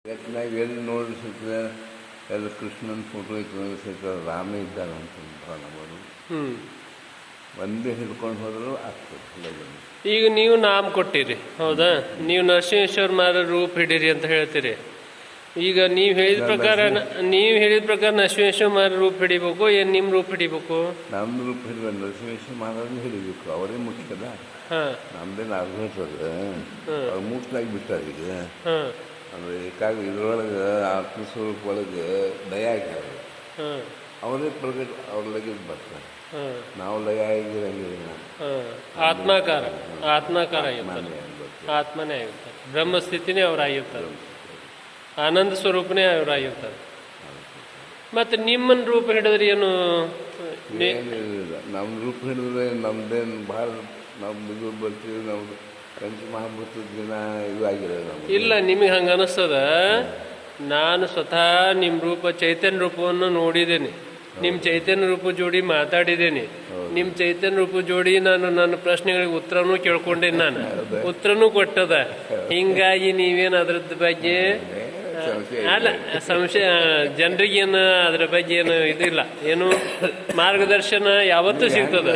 ನಾವು ಎಲ್ಲಿ ನೋಡಿಸಿದ್ರೆ ಎಲ್ಲ ಕೃಷ್ಣನ ಫೋಟೋ ಇತ್ತು, ರಾಮ ಇದ್ದಾನೆ ಅಂತ ನಮ್ಮದು ಒಂದೇ ಹಿಡ್ಕೊಂಡು ಹೋದರೂ ಆಗ್ತದೆ. ಈಗ ನೀವು ನಾಮ ಕೊಟ್ಟಿರಿ, ಹೌದಾ? ನೀವು ನರಸಿಂಹೇಶ್ವರ ಮಾರ ರೂಪ ಹಿಡೀರಿ ಅಂತ ಹೇಳ್ತೀರಿ. ಈಗ ನೀವು ಹೇಳಿದ ಪ್ರಕಾರ ನರಸಿಂಹೇಶ್ವರ ಮಾರ ರೂಪ ಹಿಡಿಬೇಕು, ಏನು ನಿಮ್ಮ ರೂಪ ಹಿಡಿಬೇಕು? ನಮ್ಮ ರೂಪ ಹಿಡಿಬೇಕು, ನರಸಿಂಹೇಶ್ವರ ಮಾರನ್ನು ಹಿಡಿಬೇಕು. ಅವರೇ ಮುಖ್ಯದ, ನಮ್ದೇನು ಅರ್ಧದ ಅವ್ರು ಮುಖ್ಯವಾಗಿ ಬಿಟ್ಟಾರ. ಈಗ ಅಂದರೆ ಏಕಾಗಿ ಇದ್ರೊಳಗೆ ಆತ್ಮಸ್ವರೂಪ ಒಳಗೆ ದಯ ಆಗ್ಯಾರ, ಅವರೇ ಪ್ರಗತಿ ಅವ್ರೊಳಗೆ ಬರ್ತಾರೆ. ನಾವು ಲಯ ಆಗಿರಂಗಿಲ್ಲ, ಆತ್ಮಕಾರ ಆಗಿರ್ತಾರೆ, ಆತ್ಮನೇ ಆಗಿರ್ತಾರೆ, ಬ್ರಹ್ಮಸ್ಥಿತಿನೇ ಅವರಾಗಿರ್ತಾರೆ, ಆನಂದ ಸ್ವರೂಪನೇ ಅವರಾಗಿರ್ತಾರೆ. ಮತ್ತು ನಿಮ್ಮನ್ನ ರೂಪ ಹಿಡಿದ್ರೆ ಏನು? ನಮ್ಮ ರೂಪ ಹಿಡಿದ್ರೆ ನಮ್ದೇನು ಭಾಳ ನಾವು ಇದು ಬರ್ತೀವಿ. ನಾವು ಪಂಚಮಹಾಭೂತದ ದಿನ ಇದು ಆಗಿರೋದು ಇಲ್ಲ. ನಿಮಗೆ ಹಂಗೆ ಅನಿಸ್ತದ? ನಾನು ಸ್ವತಃ ನಿಮ್ಮ ರೂಪ ಚೈತನ್ಯ ರೂಪವನ್ನು ನೋಡಿದ್ದೇನೆ, ನಿಮ್ಮ ಚೈತನ್ಯ ರೂಪ ಜೋಡಿ ಮಾತಾಡಿದ್ದೇನೆ, ನಿಮ್ಮ ಚೈತನ್ಯ ರೂಪ ಜೋಡಿ ನಾನು ನನ್ನ ಪ್ರಶ್ನೆಗಳಿಗೆ ಉತ್ತರನೂ ಕೇಳ್ಕೊಂಡೇನೆ, ನಾನು ಉತ್ತರನೂ ಕೊಟ್ಟದ. ಹಿಂಗಾಗಿ ನೀವೇನು ಅದ್ರದ್ದು ಬಗ್ಗೆ ಅಲ್ಲ ಸಂಶಯ, ಜನರಿಗೇನು ಅದ್ರ ಬಗ್ಗೆ ಏನು ಇದಿಲ್ಲ, ಏನು ಮಾರ್ಗದರ್ಶನ ಯಾವತ್ತೂ ಸಿಗ್ತದ.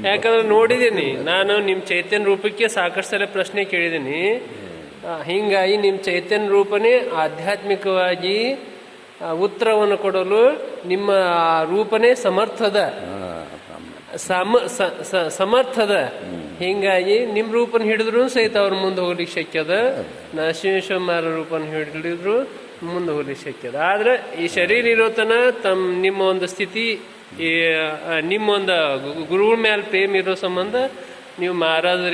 ಯಾಕಂದ್ರೆ ನೋಡಿದ್ದೀನಿ ನಾನು ನಿಮ್ಮ ಚೈತನ್ಯ ರೂಪಕ್ಕೆ ಸಾಕಷ್ಟು ಸಲ ಪ್ರಶ್ನೆ ಕೇಳಿದ್ದೀನಿ. ಹಿಂಗಾಗಿ ನಿಮ್ಮ ಚೈತನ್ಯ ರೂಪನೇ ಆಧ್ಯಾತ್ಮಿಕವಾಗಿ ಉತ್ತರವನ್ನು ಕೊಡಲು ನಿಮ್ಮ ರೂಪನೇ ಸಮರ್ಥದ. ಹಿಂಗಾಗಿ ನಿಮ್ಮ ರೂಪನ ಹಿಡಿದ್ರು ಸಹಿತ ಅವ್ರ ಮುಂದೆ ಹೋಗ್ಲಿಕ್ಕೆ ಶಕ್ಯದ. ನರಸಿಂಹೇಶ್ವರ ರೂಪನ ಹಿಡಿದ್ರು ಮುಂದೆ ಹೋಗ್ಲಿಕ್ಕೆ ಶಕ್ಯದ. ಆದ್ರೆ ಈ ಶರೀರ ಇರೋತನ ನಿಮ್ಮ ಒಂದು ಸ್ಥಿತಿ, ನಿಮ್ಮೊಂದು ಗುರುಗಳ ಮೇಲೆ ಪ್ರೇಮ ಇರೋ ಸಂಬಂಧ ನೀವು ಮಹಾರಾಜರ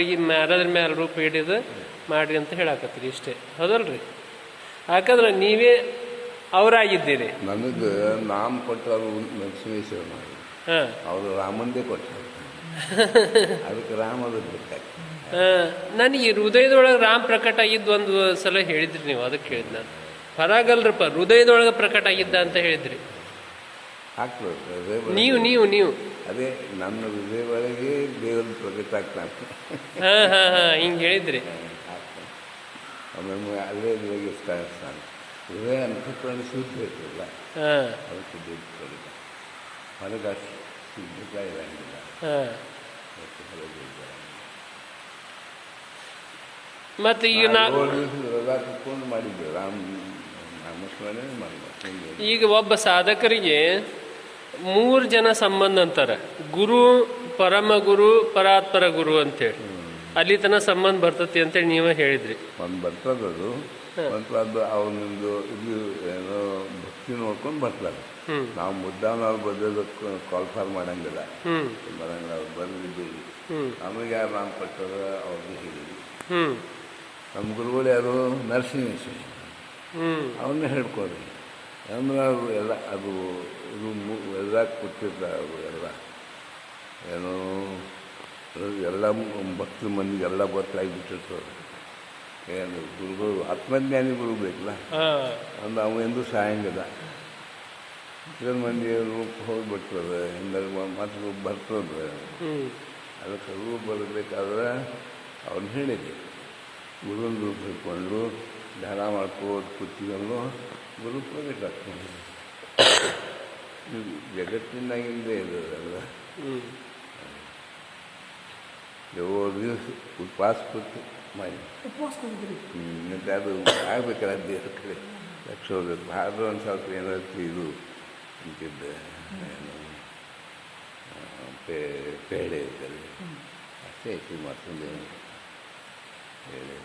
ಮೇಲೆ ರೂಪ ಹಿಡಿದು ಮಾಡ್ರಿ ಅಂತ ಹೇಳಾಕತ್ತೀರಿ, ಇಷ್ಟೇ. ಹೌದಲ್ರಿ? ಯಾಕಂದ್ರೆ ನೀವೇ ಅವರಾಗಿದ್ದೀರಿ. ನನಗೆ ನಾಮ ಕೊಟ್ಟರು ನರಸಿಂಹೇಶ್ವರ, ಅವರು ರಾಮಂದೇ ಕೊಟ್ಟರು, ಅದಕ್ಕೆ ರಾಮ ನನಗೆ ಹೃದಯದೊಳಗೆ ರಾಮ ಪ್ರಕಟ ಆಗಿದ್ದು ಒಂದು ಸಲ ಹೇಳಿದ್ರಿ ನೀವು, ಅದಕ್ಕೆ ಹೇಳಿದ್ ನಾನು. ಹೊರಗಲ್ರಪ್ಪ, ಹೃದಯದೊಳಗೆ ಪ್ರಕಟ ಆಗಿದ್ದ ಅಂತ ಹೇಳಿದ್ರಿ ನೀವು ನೀವು ನೀವು ಅದೇ ನನ್ನ ಹೃದಯ ಒಳಗೆ ದೇವರು ಪ್ರಕಟ ಆಗ್ತಾನೆ. ಹಿಂಗೆ ಹೇಳಿದ್ರಿ. ಒಮ್ಮೊಮ್ಮೆ ಅದೇ ಸ್ಥಾನ ಹೃದಯ ಅಂತಃಕರಣ ಶುದ್ಧ ಇರ್ತಲ್ಲ, ಅದಕ್ಕೆ ದೇವ್ರ ಪ್ರಕಟ. ಹೊರಗೆ ಅಷ್ಟು ಶುದ್ಧತೆ ಇರಂಗಿಲ್ಲ. ಮತ್ತೆ ಈಗ ರಜಾ ಕುತ್ಕೊಂಡು ಮಾಡಿದ್ದೆ, ನಾಮಸ್ಮರಣೆ ಮಾಡಿದ್ದೆ. ಈಗ ಒಬ್ಬ ಸಾಧಕರಿಗೆ 3 ಜನ ಸಂಬಂಧ ಅಂತಾರೆ, ಗುರು, ಪರಮ ಗುರು, ಪರಾತ್ಪರ ಗುರು ಅಂತೇಳಿ. ಅಲ್ಲಿ ತನಕ ಸಂಬಂಧ ಬರ್ತತಿ ಅಂತೇಳಿ ನೀವೇ ಹೇಳಿದ್ರಿ. ಒಂದು ಬರ್ತದದು, ಅದು ಅವನಿಂದು ಇದು ಏನೋ ಭಕ್ತಿ ನೋಡ್ಕೊಂಡು ಬರ್ತಾರೆ. ನಾವು ಮುದ್ದಾನವ್ರು ಬರೋದಕ್ಕೆ ಕಾಲ್ಫಾರ್ ಮಾಡಂಗಿಲ್ಲ, ಬರಂಗಿಲ್ಲ. ಅವ್ರು ಬಂದಿದ್ದೀವಿ, ನಮಗೆ ಯಾರು ನಾಮ ಕೊಟ್ಟಾರ ಅವ್ರಿಗೆ ಹೇಳಿದ್ವಿ. ನಮ್ಮ ಗುರುಗಳು ಯಾರು? ನರಸಿಂಹೇಶ್ವರ, ಅವನ್ನೇ ಹೇಳ್ಕೊಡ್ರಿ ಅಂದ್ರೆ ಅವರು ಎಲ್ಲ ಅದು ಇದು ಎಲ್ಲ ಕೊಟ್ಟಿರ್ತಾರೆ. ಅವರು ಎಲ್ಲ ಏನೋ ಎಲ್ಲ ಭಕ್ತರ ಮಂದಿಗೆಲ್ಲ ಗೊತ್ತಾಗಿಬಿಟ್ಟಿರ್ತಾರೆ. ಏನು ಗುರುಗಳು ಆತ್ಮಜ್ಞಾನಿಗಳು ಬೇಕಲ್ಲ, ಅಂದ್ರೆ ಅವು ಎಂದೂ ಸಾಯಂಗಿಲ್ಲ. ಇದ್ರ ಮಂದಿ ರೂಪ ಹೋಗಿಬಿಡ್ತದೆ, ಹಿಂದಾಗ ಮತ್ತು ಬರ್ತದೆ. ಅದಕ್ಕೆ ರೂಪ ಬರಬೇಕಾದ್ರೆ ಅವ್ನು ಹೇಳಿದೆ, ಗುರುವಿನ ರೂಪ ಹಿಡ್ಕೊಂಡು ಧ್ಯಾನ ಮಾಡ್ಕೋದು ಕೂತಿಗಲ್ಲೂ ಗುರು ಪ್ರಕಟ ಆಗ್ತದೆ. ಜಗತ್ತಿನಾಗಿಂದೇ ಇರೋದಲ್ಲ. ದಿವಸ ಉಪವಾಸ ಕೂತು ಮಾಡಿ ಮತ್ತು ಅದು ಆಗ್ಬೇಕಲ್ಲ ದೇವ್ರ ಕಡೆ ಲಕ್ಷ ಹೋಗ್ಬೇಕು. ಭಾಳ ಒಂದು ಸ್ವಲ್ಪ ಏನಾದ್ರು ಇದು ಅಂತಿದ್ದೆ, ಪೇಡೆ ಇರ್ತದೆ, ಅಷ್ಟೇ ಐತಿ. ಮತ್ತೊಂದು ಹೇಳಿ